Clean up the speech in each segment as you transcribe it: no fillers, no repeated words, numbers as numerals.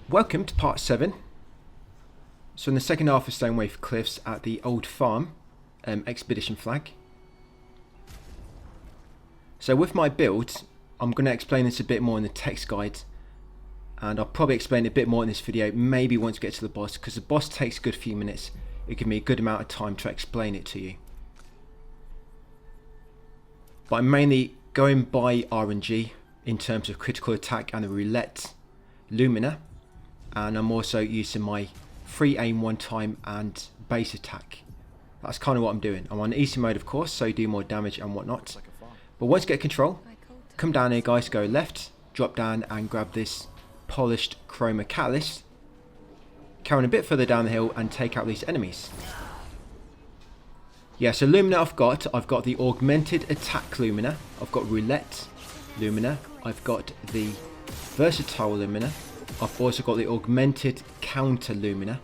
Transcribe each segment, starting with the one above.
Welcome to part 7. So in the second half of Stonewave Cliffs at the old farm expedition flag. So with my build, I'm going to explain this a bit more in the text guide, and I'll probably explain it a bit more in this video, maybe once we get to the boss, because the boss takes a good few minutes. It gives me a good amount of time to explain it to you. But I'm mainly going by RNG in terms of critical attack and the roulette Lumina, and I'm also using my free aim one time and base attack. That's kind of what I'm doing. I'm on easy mode, of course, so you do more damage and whatnot. But once you get control, come down here guys, go left, drop down and grab this polished chroma catalyst, carry on a bit further down the hill and take out these enemies. Yeah, so Lumina I've got the augmented attack Lumina, I've got roulette Lumina, I've got the versatile Lumina, I've also got the augmented counter Lumina,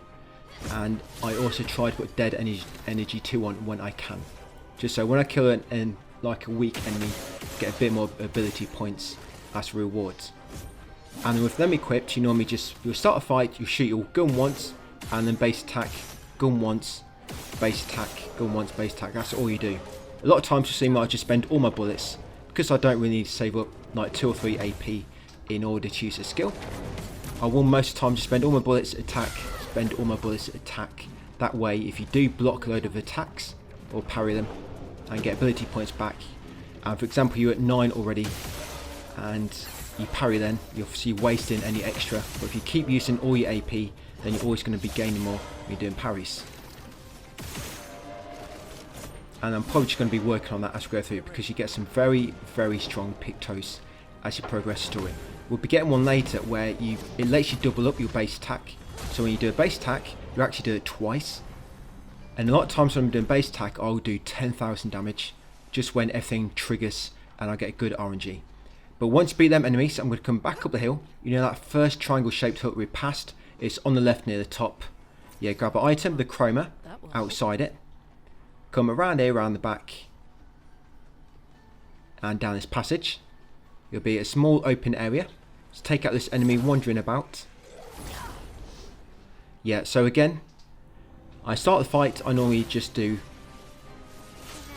and I also try to put dead energy 2 on when I can, just so when I kill an like a weak enemy, get a bit more ability points as rewards. And with them equipped, you normally you'll start a fight, you shoot your gun once, and then base attack, gun once, base attack, gun once, base attack. That's all you do. A lot of times you see me, I just spend all my bullets, because I don't really need to save up like 2 or 3 AP in order to use a skill. I will most of the time just spend all my bullets, attack, spend all my bullets, attack. That way, if you do block a load of attacks, or parry them, and get ability points back, and for example you're at 9 already, and you parry, then you're obviously wasting any extra. But if you keep using all your AP, then you're always going to be gaining more when you're doing parries. And I'm probably just going to be working on that as we go through, because you get some very, very strong pictos as you progress the story. We'll be getting one later where it lets you double up your base attack. So when you do a base attack, you actually do it twice. And a lot of times when I'm doing base attack, I'll do 10,000 damage just when everything triggers and I get good RNG. But once you beat them enemies, I'm going to come back up the hill. You know that first triangle shaped hut we passed? It's on the left near the top. Yeah, grab an item, the chroma, outside it. Come around here, around the back, and down this passage. You'll be a small open area. So take out this enemy wandering about. Yeah, so again, I start the fight, I normally just do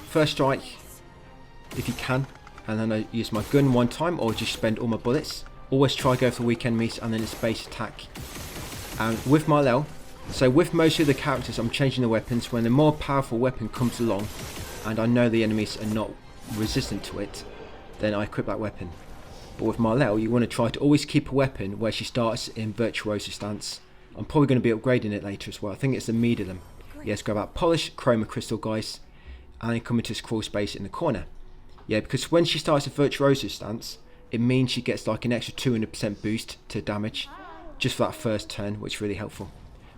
first strike if you can, and then I use my gun one time or just spend all my bullets. Always try to go for weak enemies, and then it's base attack. And with my Lel, so with most of the characters I'm changing the weapons. When a more powerful weapon comes along and I know the enemies are not resistant to it, then I equip that weapon. But with Marlel, you want to try to always keep a weapon where she starts in Virtuoso stance. I'm probably going to be upgrading it later as well. I think it's the medium. Yes, grab that polished chroma crystal guys, and then come into this crawl space in the corner. Yeah, because when she starts a Virtuoso stance, it means she gets like an extra 200% boost to damage just for that first turn, which is really helpful.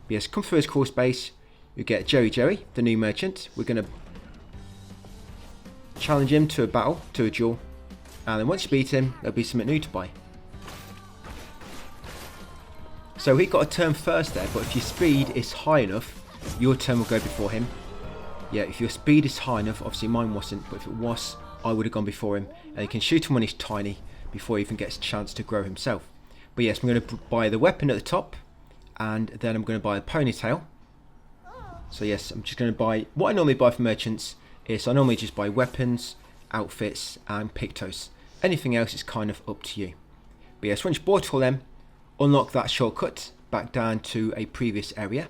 But yes, come through this crawl space, you get Jerry, the new merchant. We're going to challenge him to a battle, to a duel. And then once you beat him, there'll be something new to buy. So he got a turn first there, but if your speed is high enough, your turn will go before him. Yeah, if your speed is high enough, obviously mine wasn't, but if it was, I would have gone before him. And you can shoot him when he's tiny, before he even gets a chance to grow himself. But yes, I'm going to buy the weapon at the top, and then I'm going to buy a ponytail. So yes, I'm just going to buy, what I normally buy for merchants is I normally just buy weapons, outfits, and pictos. Anything else is kind of up to you. But yes, once you bought all them, unlock that shortcut back down to a previous area.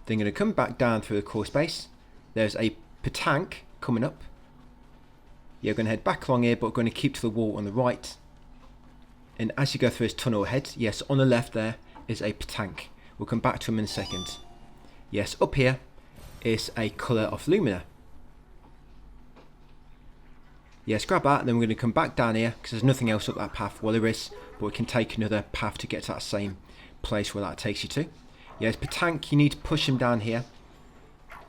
Then you're going to come back down through the core space. There's a Pétank coming up. You're going to head back along here, but we're going to keep to the wall on the right. And as you go through this tunnel ahead, yes, on the left there is a Pétank. We'll come back to him in a second. Yes, up here is a colour of Lumina. Yes, grab that, and then we're going to come back down here, because there's nothing else up that path. Well, there is, but we can take another path to get to that same place where that takes you to. Yes, Pétank, you need to push him down here.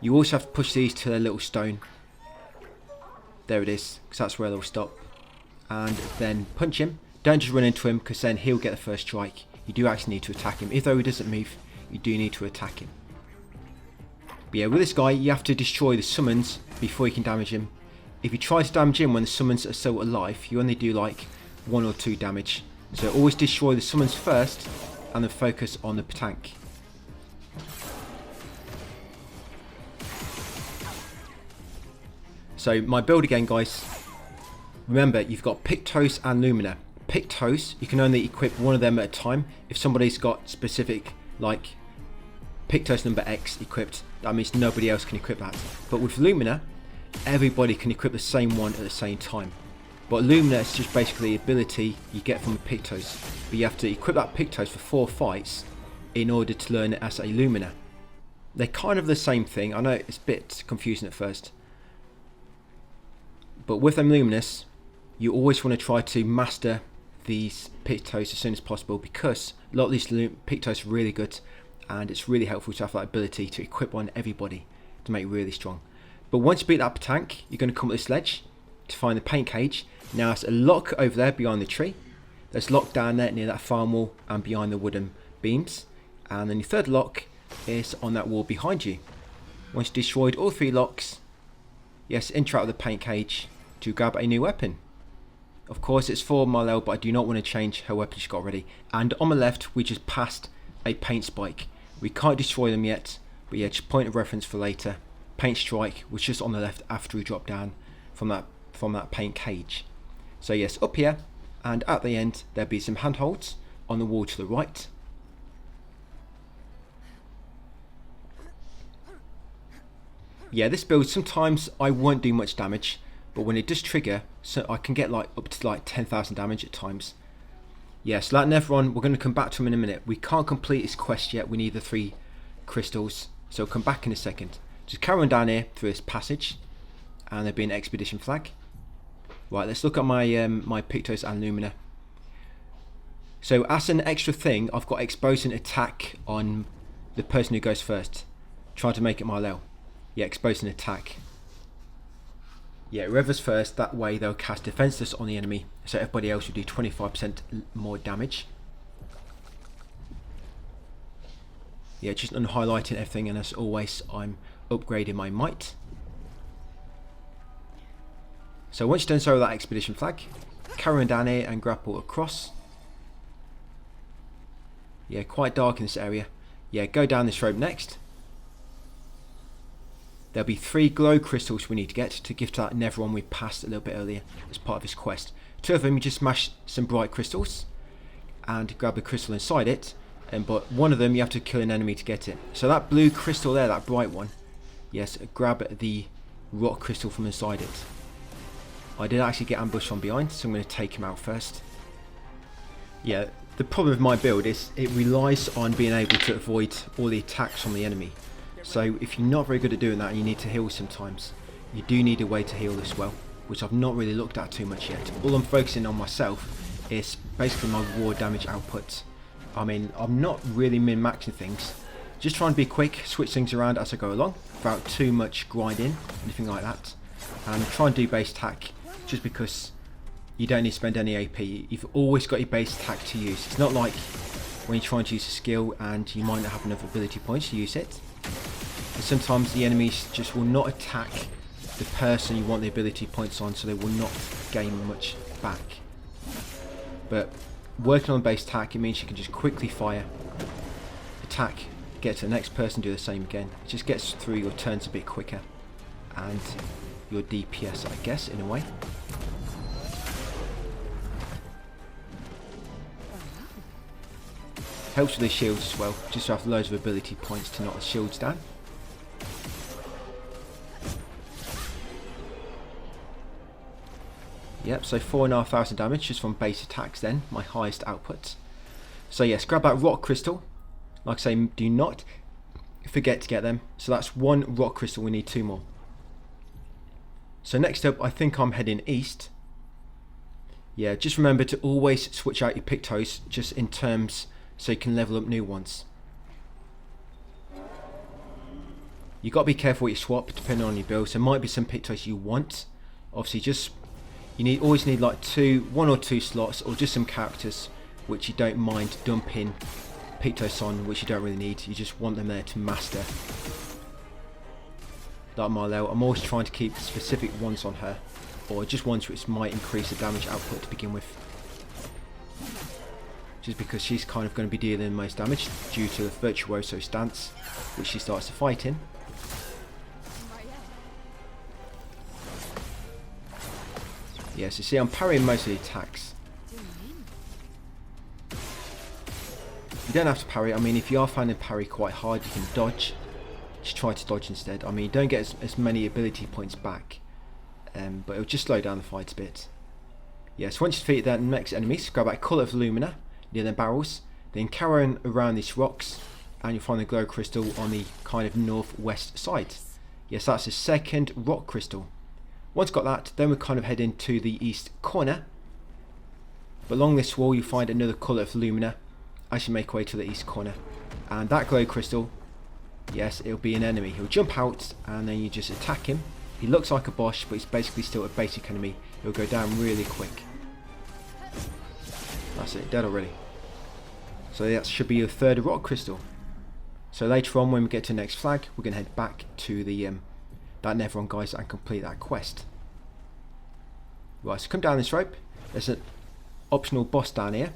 You also have to push these to their little stone. There it is, because that's where they'll stop. And then punch him. Don't just run into him, because then he'll get the first strike. You do actually need to attack him. Even though he doesn't move, you do need to attack him. But yeah, with this guy, you have to destroy the summons before you can damage him. If you try to damage him when the summons are still alive, you only do like 1 or 2 damage. So always destroy the summons first, and then focus on the Pétank. So my build again, guys. Remember, you've got Pictos and Lumina. Pictos, you can only equip one of them at a time. If somebody's got specific, like Pictos number X equipped, that means nobody else can equip that. But with Lumina, everybody can equip the same one at the same time. But Lumina is just basically the ability you get from the Pictos. But you have to equip that Pictos for 4 fights in order to learn it as a Lumina. They're kind of the same thing. I know it's a bit confusing at first. But with them Luminous, you always want to try to master these Pictos as soon as possible, because a lot of these Pictos are really good, and it's really helpful to have that ability to equip on everybody to make it really strong. But once you beat that Pétank, you're going to come up this ledge to find the paint cage. Now there's a lock over there behind the tree. There's lock down there near that farm wall and behind the wooden beams. And then your third lock is on that wall behind you. Once you've destroyed all 3 locks, yes, enter out of the paint cage to grab a new weapon. Of course it's for Marlel, but I do not want to change her weapon she's got already. And on the left we just passed a paint spike. We can't destroy them yet, but yeah, just point of reference for later. Paint strike was just on the left after we dropped down from that paint cage. So yes, up here and at the end there'll be some handholds on the wall to the right. Yeah, this build sometimes I won't do much damage, but when it does trigger, so I can get like up to like 10,000 damage at times. Yeah, so that Nevron, we're going to come back to him in a minute. We can't complete his quest yet. We need the 3 crystals, so we'll come back in a second. Just carry on down here through this passage, and there'll be an expedition flag. Right, let's look at my my Pictos and Lumina. So as an extra thing, I've got exposing attack on the person who goes first, trying to make it Marlel. Yeah, exposing attack. Yeah, whoever's first, that way they'll cast defenseless on the enemy, so everybody else will do 25% more damage. Yeah, just unhighlighting everything, and as always, I'm upgrading my might. So once you've done so with that expedition flag, carry on down here and grapple across. Yeah, quite dark in this area. Yeah, go down this rope next. There'll be 3 glow crystals we need to get to give to that Nevron we passed a little bit earlier as part of this quest. 2 of them, you just smash some bright crystals and grab the crystal inside it, but 1 of them you have to kill an enemy to get it. So that blue crystal there, that bright one, yes, grab the rock crystal from inside it. I did actually get ambushed from behind, so I'm going to take him out first. Yeah, the problem with my build is it relies on being able to avoid all the attacks from the enemy. So if you're not very good at doing that and you need to heal sometimes, you do need a way to heal as well, which I've not really looked at too much yet. All I'm focusing on myself is basically my raw damage output. I mean, I'm not really min-maxing things, just trying to be quick, switch things around as I go along, without too much grinding, anything like that. And try and do base attack, just because you don't need to spend any AP. You've always got your base attack to use. It's not like when you're trying to use a skill and you might not have enough ability points to use it. And sometimes the enemies just will not attack the person you want the ability points on, so they will not gain much back. But working on base attack, it means you can just quickly fire, attack, get to the next person, do the same again. It just gets through your turns a bit quicker, and your DPS, I guess, in a way. Helps with the shields as well, just to have loads of ability points to knock the shields down. Yep, so 4,500 damage just from base attacks then, my highest output. So yes, grab that rock crystal. Like I say, do not forget to get them. So that's 1 rock crystal, we need 2 more. So next up, I think I'm heading east. Yeah, just remember to always switch out your Pictos, just in terms so you can level up new ones. You got to be careful what you swap depending on your build. So there might be some Pictos you want. Obviously, just always need like 1 or 2 slots, or just some characters which you don't mind dumping Pictos on, which you don't really need. You just want them there to master. Like Marlel, I'm always trying to keep specific ones on her, or just ones which might increase the damage output to begin with. just because she's kind of going to be dealing the most damage due to the virtuoso stance which she starts to fight in. Yeah, so see, I'm parrying most of the attacks. You don't have to parry. I mean, if you are finding parry quite hard, you can dodge. Just try to dodge instead. I mean, you don't get as many ability points back, but it'll just slow down the fight a bit. Yeah, so once you defeat that next enemy, so grab that Colour of Lumina near their barrels, then carry on around these rocks, and you'll find the glow crystal on the kind of northwest side. Yes, that's the second rock crystal. Once got that, then we kind of head into the east corner. But along this wall, you find another Colour of Lumina as you make your way to the east corner. And that glow crystal, yes, it'll be an enemy. He'll jump out and then you just attack him. He looks like a boss, but he's basically still a basic enemy. He'll go down really quick. That's it, dead already. So that should be your third rock crystal. So later on, when we get to the next flag, we're going to head back to the that Neveron guys and complete that quest. Right, so come down this rope. There's an optional boss down here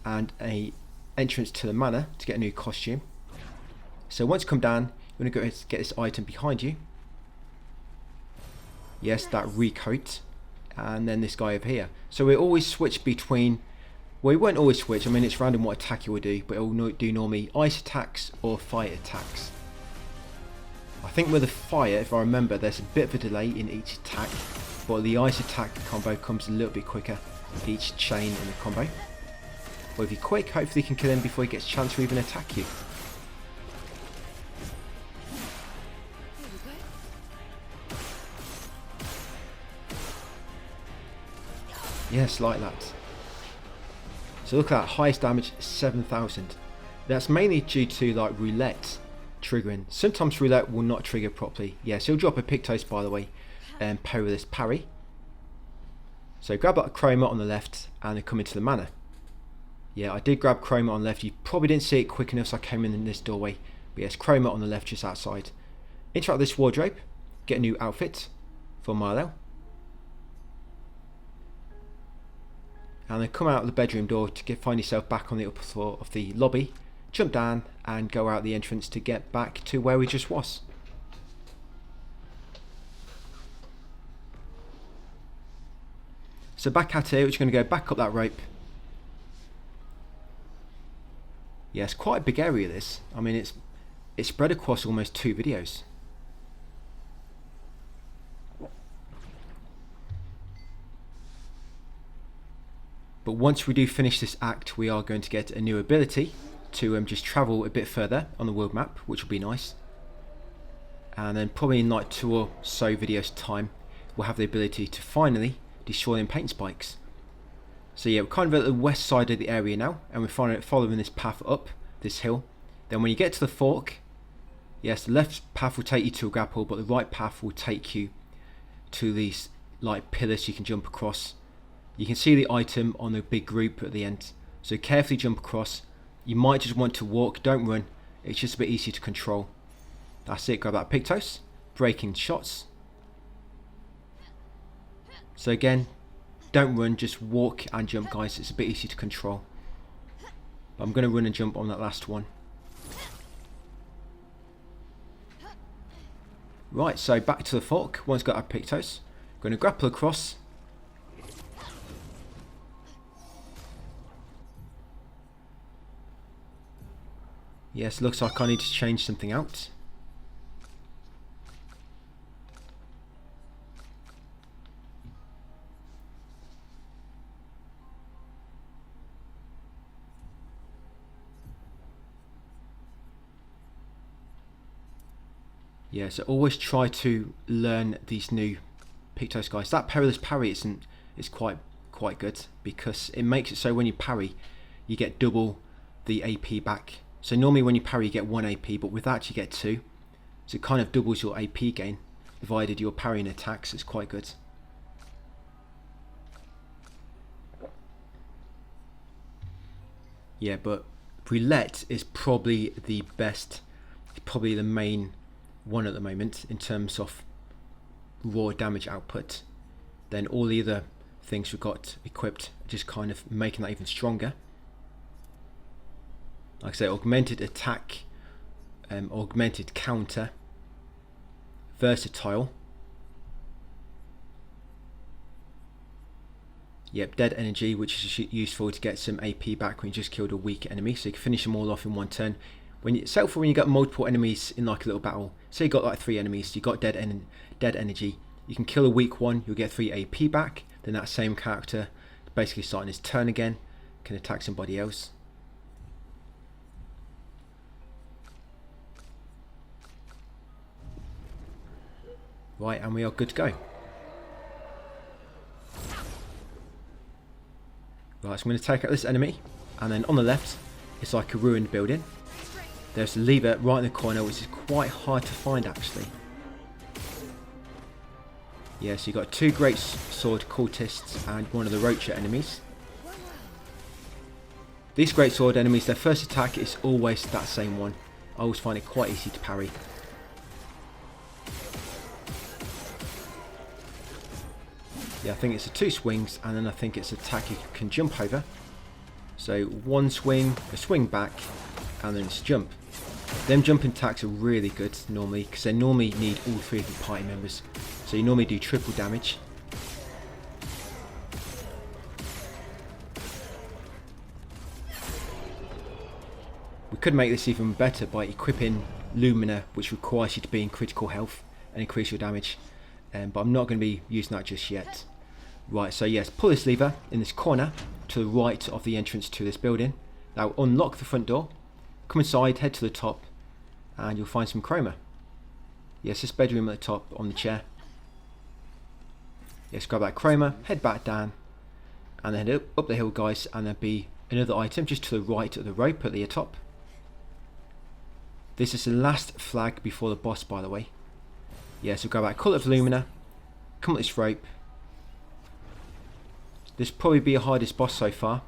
and a entrance to the manor to get a new costume. So once you come down, you're going to go get this item behind you. Yes, that recoat, and then this guy over here. So we always switch between, well, we won't always switch. I mean, it's random what attack you will do, but it will do normally ice attacks or fire attacks. I think with the fire, if I remember, there's a bit of a delay in each attack, but the ice attack combo comes a little bit quicker with each chain in the combo. Well, if you're quick, hopefully you can kill him before he gets a chance to even attack you. Yes, like that. So look at that, highest damage 7,000. That's mainly due to like roulette triggering. Sometimes roulette will not trigger properly. Yes, he'll drop a Pictos, by the way, and parry with this parry. So grab that Chroma on the left and then come into the manor. Yeah, I did grab Chroma on the left. You probably didn't see it quick enough, so I came in this doorway. But yes, Chroma on the left just outside. Interact with this wardrobe, get a new outfit for Milo. And then come out of the bedroom door to find yourself back on the upper floor of the lobby. Jump down and go out the entrance to get back to where we just was. So back out here, we're just going to go back up that rope. Yeah, it's quite a big area this. I mean, it's spread across almost 2 videos. But once we do finish this act, we are going to get a new ability to just travel a bit further on the world map, which will be nice. And then probably in like 2 or so videos time, we'll have the ability to finally destroy them paint spikes. So yeah, we're kind of at the west side of the area now, and we're following this path up this hill. Then when you get to the fork, yes, the left path will take you to a grapple, but the right path will take you to these like pillars you can jump across. You can see the item on the big group at the end, so carefully jump across. You might just want to walk, don't run, it's just a bit easier to control. That's it, grab that Pictos, breaking shots. So again, don't run, just walk and jump guys, it's a bit easier to control. But I'm going to run and jump on that last one. Right, so back to the fork, once got our Pictos, going to grapple across. Yes, looks like I need to change something out. Yeah, so always try to learn these new Pictos guys. That perilous parry is quite good because it makes it so when you parry, you get double the AP back. So normally when you parry you get 1 AP, but with that you get 2. So it kind of doubles your AP gain, divided your parrying attacks. It's quite good. Yeah, but roulette is probably the best, probably the main one at the moment in terms of raw damage output. Then all the other things we've got equipped, just kind of making that even stronger. Like I say, augmented attack, augmented counter, versatile. Yep, dead energy, which is useful to get some AP back when you just killed a weak enemy, so you can finish them all off in one turn. It's helpful when you got multiple enemies in like a little battle. Say you got like 3 enemies, you got dead energy. You can kill a weak one, you'll get 3 AP back. Then that same character, basically starting his turn again, can attack somebody else. Right, and we are good to go. Right, so I'm going to take out this enemy, and then on the left, it's like a ruined building. There's a lever right in the corner, which is quite hard to find actually. Yeah, so you've got 2 great sword cultists and one of the roacher enemies. These great sword enemies, their first attack is always that same one. I always find it quite easy to parry. Yeah, I think it's 2 swings, and then I think it's an attack you can jump over. So 1 swing, a swing back, and then it's jump. Them jumping attacks are really good normally, because they normally need all 3 of the party members. So you normally do triple damage. We could make this even better by equipping Lumina, which requires you to be in critical health and increase your damage. But I'm not going to be using that just yet. Right, so yes, pull this lever in this corner to the right of the entrance to this building. That will unlock the front door. Come inside, head to the top, and you'll find some chroma. Yes, this bedroom at the top on the chair. Yes, grab that chroma, head back down, and then head up the hill, guys, and there'll be another item just to the right of the rope at the top. This is the last flag before the boss, by the way. Yeah, so grab that Cult of Lumina, come up this rope. This will probably be the hardest boss so far.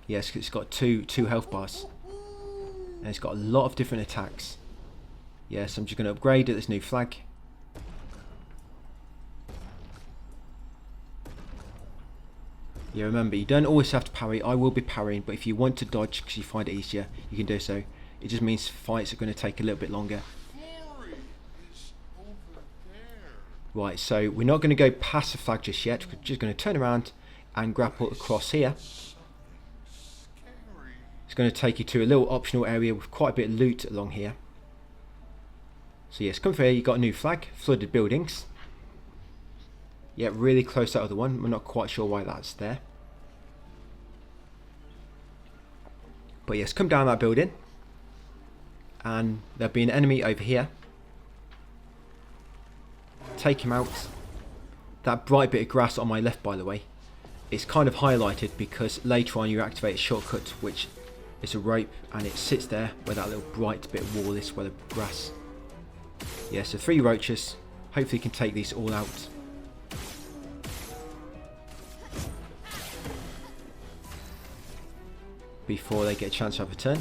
Yes, it's got two health bars. And it's got a lot of different attacks. Yes, I'm just going to upgrade at this new flag. Yeah, remember, you don't always have to parry. I will be parrying, but if you want to dodge because you find it easier, you can do so. It just means fights are going to take a little bit longer. Right, so we're not going to go past the flag just yet. We're just going to turn around and grapple across here. It's going to take you to a little optional area with quite a bit of loot along here. So yes, come through here, you've got a new flag, flooded buildings. Yeah, really close to that other one. We're not quite sure why that's there. But yes, come down that building. And there'll be an enemy over here. Take him out. That bright bit of grass on my left, by the way, it's kind of highlighted because later on you activate a shortcut, which is a rope, and it sits there where that little bright bit of wall is, where the grass. Yeah, so 3 roaches. Hopefully you can take these all out. Before they get a chance to have a turn.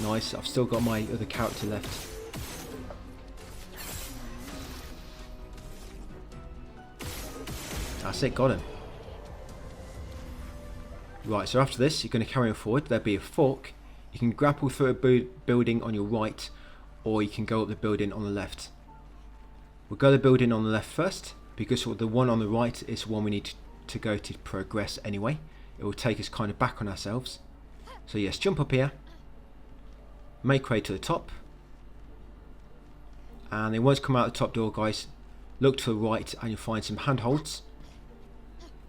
Nice, I've still got my other character left. That's it, got him. Right, so after this, you're going to carry on forward. There'll be a fork. You can grapple through a building on your right, or you can go up the building on the left. We'll go the building on the left first, because the one on the right is the one we need to go to progress anyway. It will take us kind of back on ourselves. So yes, jump up here. Make way to the top. And then once you come out the top door, guys, look to the right and you'll find some handholds.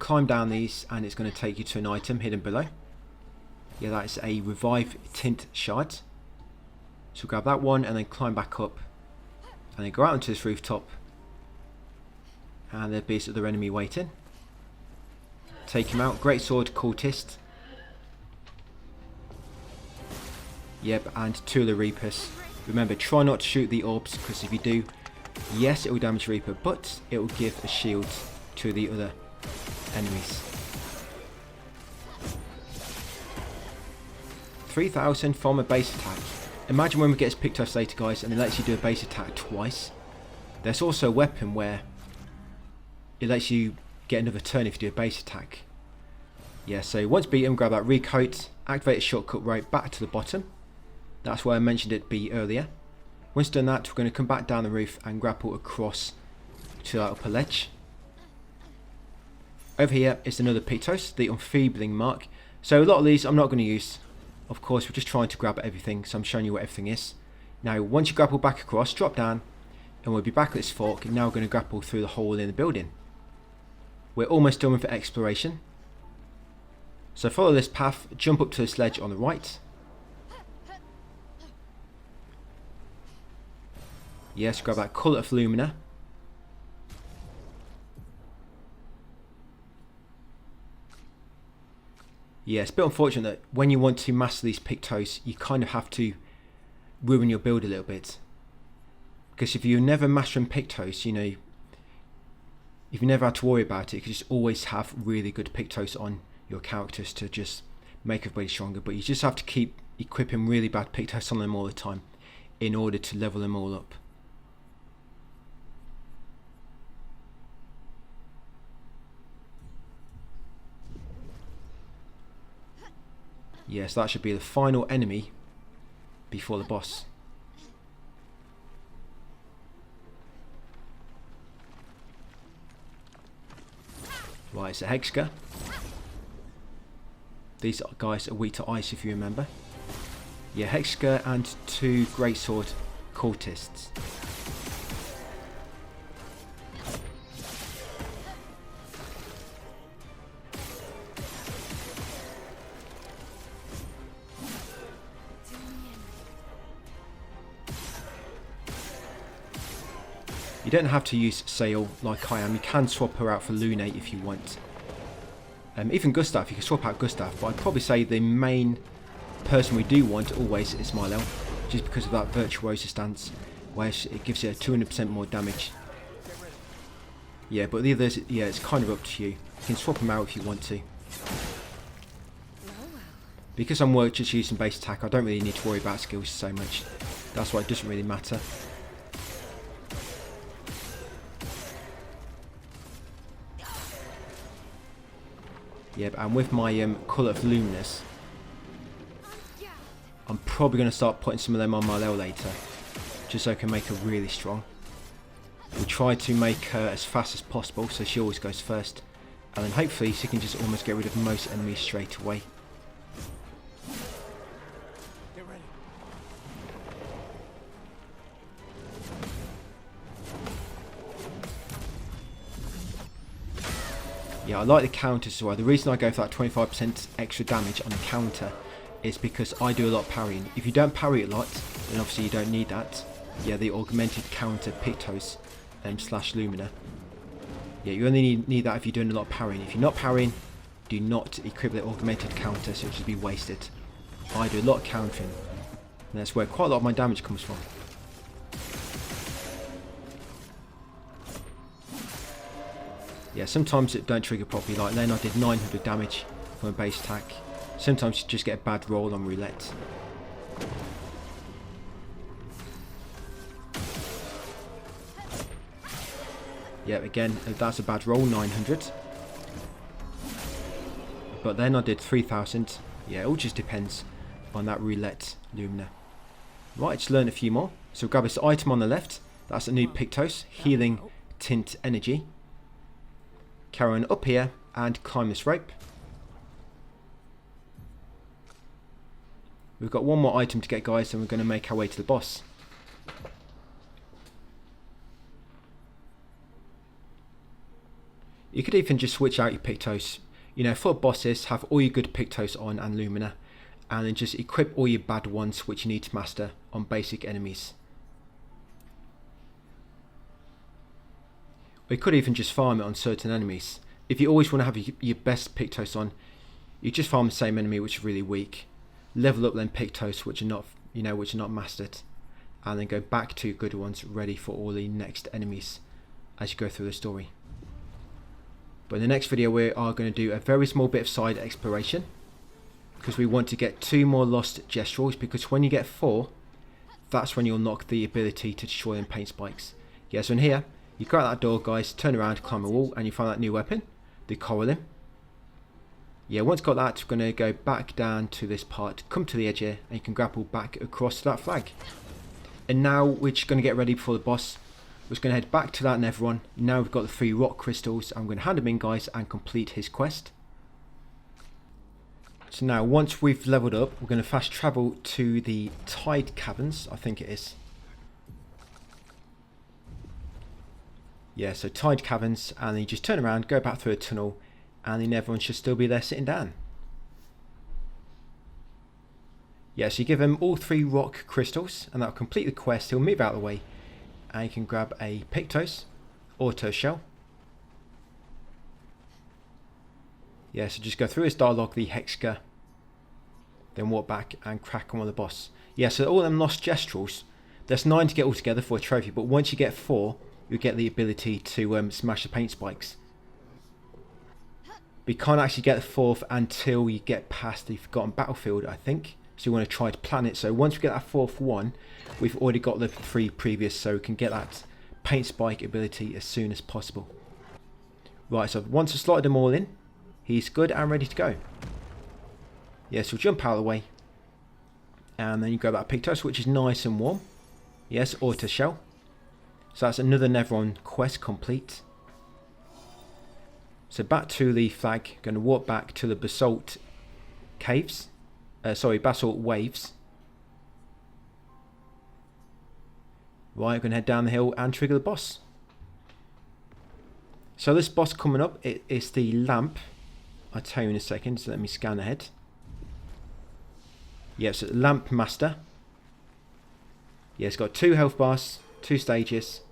Climb down these and it's going to take you to an item hidden below. Yeah, that is a revive tint shard. So grab that one and then climb back up. And then go out onto this rooftop. And there'll be this other enemy waiting. Take him out. Great sword cultist. Yep, and 2 of the Reapers. Remember, try not to shoot the orbs, because if you do, yes, it will damage Reaper, but it will give a shield to the other enemies. 3,000 from a base attack. Imagine when we get picked off later, guys, and it lets you do a base attack twice. There's also a weapon where it lets you get another turn if you do a base attack. Yeah, so once beaten, grab that recoat, activate a shortcut rope back to the bottom. That's where I mentioned it'd be earlier. Once done that, we're going to come back down the roof and grapple across to that upper ledge. Over here is another Pictos, the Enfeebling mark. So a lot of these I'm not going to use. Of course, we're just trying to grab everything, so I'm showing you what everything is. Now, once you grapple back across, drop down, and we'll be back at this fork. And now we're going to grapple through the hole in the building. We're almost done with the exploration. So follow this path, jump up to this ledge on the right. Yes, grab that colour of Lumina. Yeah, it's a bit unfortunate that when you want to master these Pictos, you kind of have to ruin your build a little bit. Because if you're never mastering Pictos, you know, if you never had to worry about it, you can just always have really good Pictos on your characters to just make everybody stronger. But you just have to keep equipping really bad Pictos on them all the time in order to level them all up. Yes, that should be the final enemy before the boss. Right, it's a Hexka. These guys are weak to ice, if you remember. Yeah, Hexka and 2 greatsword cultists. You don't have to use Sail like I am. You can swap her out for Lunate if you want. Even Gustav, you can swap out Gustav, but I'd probably say the main person we do want always is Milo, just because of that Virtuosa stance, where it gives you 200% more damage. Yeah, but the others, yeah, it's kind of up to you. You can swap them out if you want to. Because I'm just using base attack, I don't really need to worry about skills so much. That's why it doesn't really matter. Yeah, and with my colour of Luminous, I'm probably going to start putting some of them on my Lel later, just so I can make her really strong. We'll try to make her as fast as possible, so she always goes first, and then hopefully she can just almost get rid of most enemies straight away. Get ready. Yeah, I like the counters as well. The reason I go for that 25% extra damage on the counter is because I do a lot of parrying. If you don't parry a lot, then obviously you don't need that. Yeah, the augmented counter Pictos slash Lumina. Yeah, you only need that if you're doing a lot of parrying. If you're not parrying, do not equip the augmented counter, so it should be wasted. I do a lot of countering, and that's where quite a lot of my damage comes from. Yeah, sometimes it don't trigger properly, like then I did 900 damage from a base attack. Sometimes you just get a bad roll on roulette. Yeah, again, that's a bad roll, 900. But then I did 3000. Yeah, it all just depends on that roulette Lumina. Right, let's learn a few more. So grab this item on the left. That's a new Pictos, Healing Tint Energy. Carry on up here and climb this rope. We've got one more item to get, guys, and we're going to make our way to the boss. You could even just switch out your Pictos. You know, for bosses, have all your good Pictos on and Lumina, and then just equip all your bad ones which you need to master on basic enemies. Or you could even just farm it on certain enemies. If you always want to have your best Pictos on, you just farm the same enemy which is really weak. Level up then Pictos which are not, you know, which are not mastered, and then go back to good ones ready for all the next enemies as you go through the story. But in the next video we are going to do a very small bit of side exploration, because we want to get 2 more lost gestrels, because when you get 4, that's when you'll unlock the ability to destroy them paint spikes. Yeah, so in here, you go out that door, guys, turn around, climb a wall, and you find that new weapon, the Coralim. Yeah, once got that, we're going to go back down to this part, come to the edge here, and you can grapple back across to that flag. And now we're just going to get ready before the boss. We're just going to head back to that Neveron. Now we've got the 3 rock crystals. I'm going to hand them in, guys, and complete his quest. So now, once we've leveled up, we're going to fast travel to the Tide Caverns, I think it is. Yeah, so Tide Caverns, and then you just turn around, go back through a tunnel, and the Neveron should still be there sitting down. Yeah, so you give him all 3 rock crystals, and that'll complete the quest. He'll move out of the way, and you can grab a Pictos, auto shell. Yeah, so just go through his dialogue, the Hexka, then walk back and crack on with the boss. Yeah, so all them lost gestrels, there's 9 to get all together for a trophy, but once you get 4, you get the ability to smash the paint spikes. But you can't actually get the 4th until you get past the Forgotten Battlefield, I think. So you want to try to plan it. So once we get that 4th one, we've already got the 3 previous, so we can get that paint spike ability as soon as possible. Right, so once I've slotted them all in, he's good and ready to go. Yeah, so jump out of the way. And then you grab that Pictos, which is nice and warm. Yes, auto shell. So that's another Neveron quest complete. So back to the flag, going to walk back to the basalt caves. Basalt waves. Right, we're going to head down the hill and trigger the boss. So this boss coming up, it is the lamp. I'll tell you in a second, so let me scan ahead. Yeah, so Lamp Master. Yeah, it's got 2 health bars, 2 stages.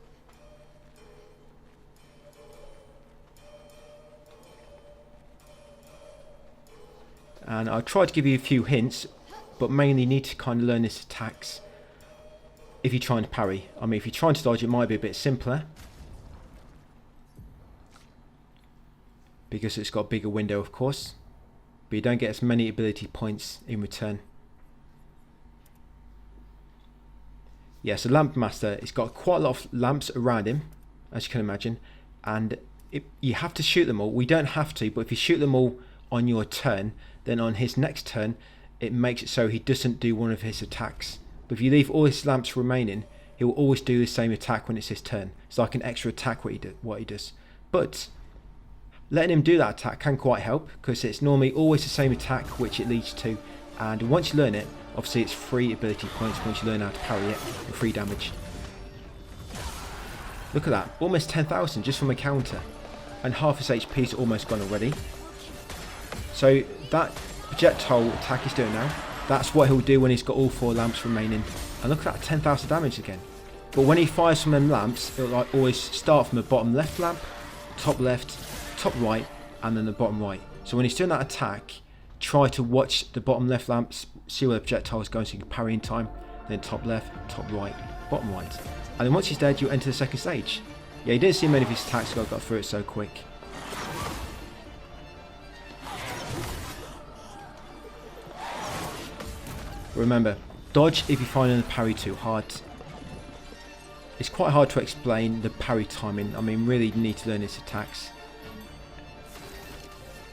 And I'll try to give you a few hints, but mainly need to kind of learn his attacks if you're trying to parry. I mean, if you're trying to dodge, it might be a bit simpler, because it's got a bigger window, of course, but you don't get as many ability points in return. Yeah, so Lamp Master, it's got quite a lot of lamps around him, as you can imagine, and you have to shoot them all. We don't have to, but if you shoot them all on your turn, then on his next turn, it makes it so he doesn't do one of his attacks. But if you leave all his lamps remaining, he will always do the same attack when it's his turn. It's like an extra attack what he does. But letting him do that attack can quite help, because it's normally always the same attack which it leads to. And once you learn it, obviously it's free ability points once you learn how to parry it, and free damage. Look at that, almost 10,000 just from a counter. And half his HP is almost gone already. So that projectile attack he's doing now, that's what he'll do when he's got all 4 lamps remaining. And look at that, 10,000 damage again. But when he fires from them lamps, it'll like always start from the bottom left lamp, top left, top right, and then the bottom right. So when he's doing that attack, try to watch the bottom left lamps, see where the projectile is going so you can parry in time, then top left, top right, bottom right. And then once he's dead, you enter the second stage. Yeah, you didn't see many of his attacks, so I got through it so quick. Remember, dodge if you find the parry too hard. It's quite hard to explain the parry timing. I mean, really you need to learn his attacks.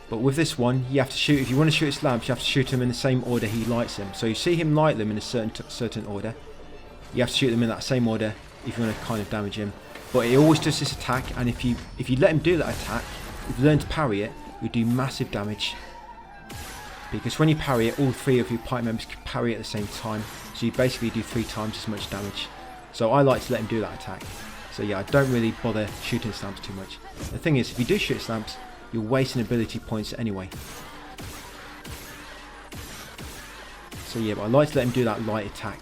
But with this one, you have to shoot. If you want to shoot his lamps, you have to shoot him in the same order he lights them. So you see him light them in a certain order. You have to shoot them in that same order if you want to kind of damage him. But he always does this attack, and if you let him do that attack, if you learn to parry it, you do massive damage. Because when you parry it, all 3 of your party members can parry at the same time. So you basically do 3 times as much damage. So I like to let him do that attack. So yeah, I don't really bother shooting his lamps too much. The thing is, if you do shoot his lamps, you're wasting ability points anyway. So yeah, but I like to let him do that light attack.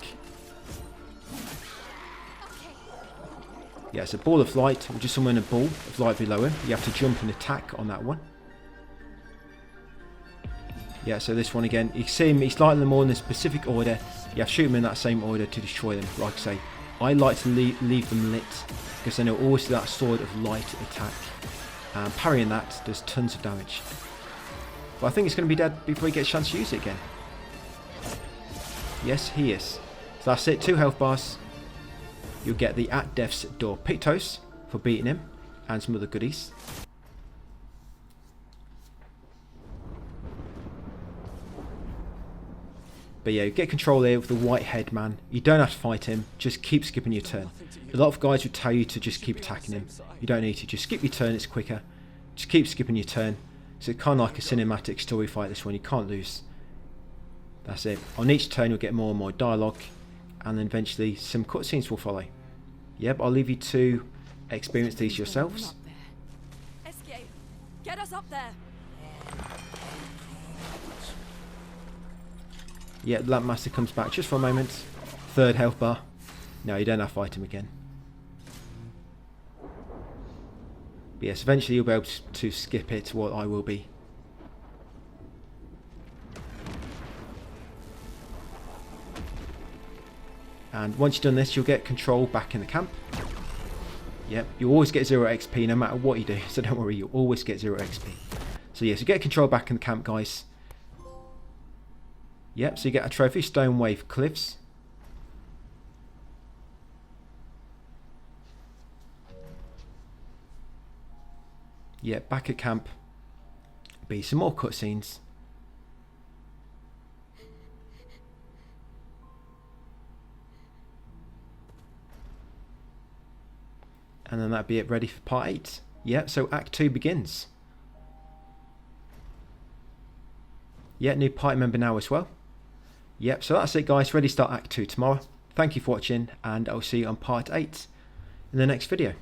Yeah, it's a ball of light, or just someone in a ball of light below him. You have to jump and attack on that one. Yeah, so this one again, you see him, he's lighting them all in a specific order. You have to shoot them in that same order to destroy them. Like I say, I like to leave them lit, because then it'll always do that sword of light attack. And parrying that does tons of damage. But I think it's going to be dead before he gets a chance to use it again. Yes, he is. So that's it, 2 health bars. You'll get the At Death's Door Pictos for beating him, and some other goodies. But yeah, get control here with the white head man. You don't have to fight him, just keep skipping your turn. A lot of guys would tell you to just keep attacking him. You don't need to, just skip your turn, it's quicker. Just keep skipping your turn. So it's kind of like a cinematic story fight, this one, you can't lose. That's it. On each turn you'll get more and more dialogue, and then eventually some cutscenes will follow. Yep, I'll leave you to experience these yourselves. Escape! Get us up there! Yeah, the Lamp Master comes back just for a moment. Third health bar. No, you don't have to fight him again. But yes, eventually you'll be able to skip it, what I will be. And once you've done this, you'll get control back in the camp. Yep, you always get 0 XP no matter what you do, so don't worry, you'll always get 0 XP. So yes, you get control back in the camp, guys. Yep, so you get a trophy, Stonewave Cliffs. Yep, back at camp. Be some more cutscenes. And then that'd be it, ready for part 8. Yep, so Act 2 begins. Yeah, new party member now as well. Yep, so that's it guys, ready to start Act 2 tomorrow. Thank you for watching, and I'll see you on part 8 in the next video.